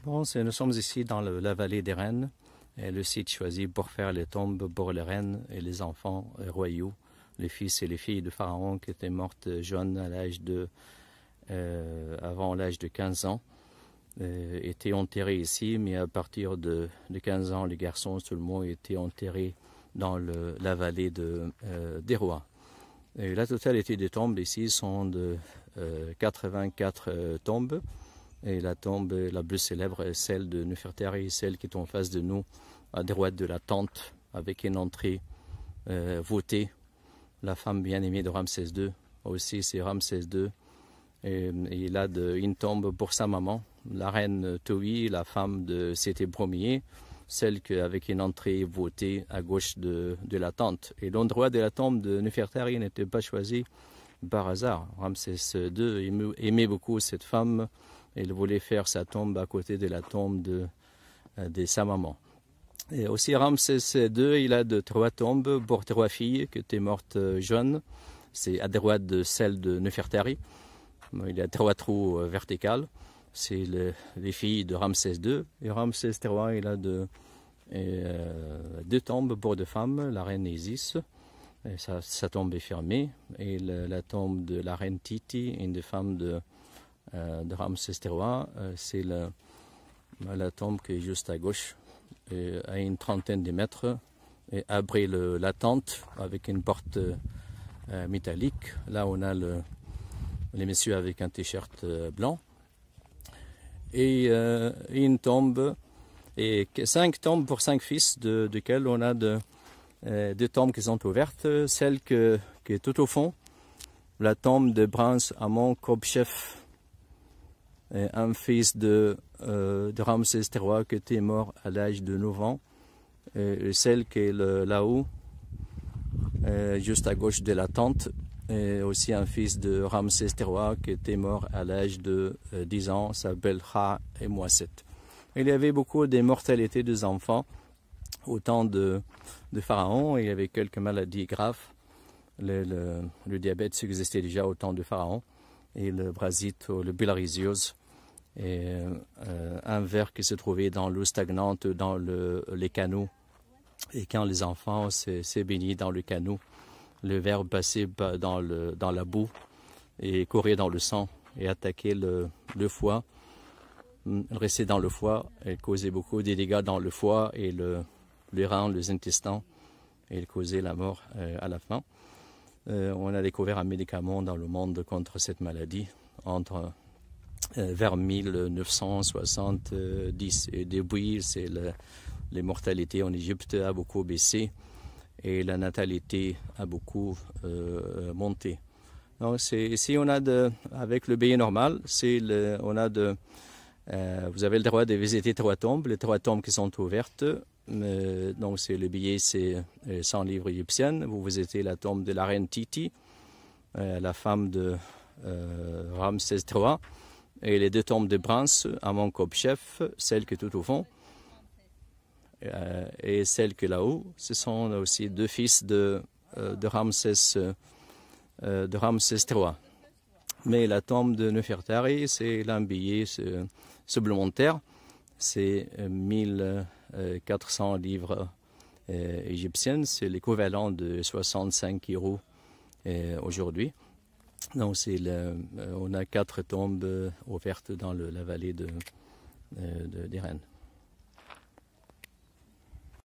Bon, nous sommes ici dans la vallée des Reines, le site choisi pour faire les tombes pour les reines et les enfants royaux, les fils et les filles de Pharaon qui étaient mortes jeunes à l'âge avant l'âge de 15 ans. Étaient enterrés ici, mais à partir de 15 ans, les garçons seulement étaient enterrés dans la vallée des rois. Et la totalité des tombes ici sont de 84 tombes. Et la tombe la plus célèbre est celle de Nefertari, celle qui est en face de nous, à droite de la tente, avec une entrée voûtée. La femme bien-aimée de Ramsès II, aussi c'est Ramsès II. Et il a une tombe pour sa maman, la reine Towi, la femme de Sété Ier, celle avec une entrée voûtée à gauche de la tente. Et l'endroit de la tombe de Nefertari n'était pas choisi par hasard. Ramsès II aimait beaucoup cette femme. Il voulait faire sa tombe à côté de la tombe de sa maman. Et aussi Ramsès II, il a trois tombes pour trois filles qui étaient mortes jeunes. C'est à droite de celle de Nefertari. Il y a trois trous verticaux. C'est les filles de Ramsès II. Et Ramsès III, il a deux tombes pour deux femmes, la reine Isis. Et sa tombe est fermée. Et la tombe de la reine Titi, une des femmes de Ramsès III, c'est la tombe qui est juste à gauche, à une trentaine de mètres, et après la tente avec une porte métallique. Là, on a les messieurs avec un t-shirt blanc, et une tombe, et 5 tombes pour 5 fils, desquels on a deux tombes qui sont ouvertes, celle qui est tout au fond, la tombe de Prince Amon Kobchef, un fils de Ramsès III qui était mort à l'âge de 9 ans, et celle qui est là-haut, juste à gauche de la tente, et aussi un fils de Ramsès III qui était mort à l'âge de 10 ans, s'appelle Kha et Moisset. Il y avait beaucoup de mortalité des enfants au temps de Pharaon. Il y avait quelques maladies graves. Le diabète existait déjà au temps de Pharaon, et le brasite ou le bilharziose, et un ver qui se trouvait dans l'eau stagnante, dans les canaux. Et quand les enfants s'est baigné dans le canot, le ver passait dans la boue et courait dans le sang et attaquait le foie. Il restait dans le foie et causait beaucoup de dégâts dans le foie et le rein, les intestins, et il causait la mort à la fin. On a découvert un médicament dans le monde contre cette maladie vers 1970. Et depuis, les mortalités en Égypte a beaucoup baissé et la natalité a beaucoup monté. Donc ici on a avec le billet normal, vous avez le droit de visiter 3 tombes, les 3 tombes qui sont ouvertes. Donc le billet, c'est 100 livres égyptiennes. Vous visitez la tombe de la reine Titi, la femme de Ramsès III, et les 2 tombes de Prince Amon Kobchef, celle qui est tout au fond, et celle qui est là-haut. Ce sont aussi 2 fils de Ramsès III. Mais la tombe de Nefertari, c'est un billet supplémentaire. C'est 1400 livres égyptiennes. C'est l'équivalent de 65 € aujourd'hui. Donc on a 4 tombes ouvertes dans la vallée des Reines.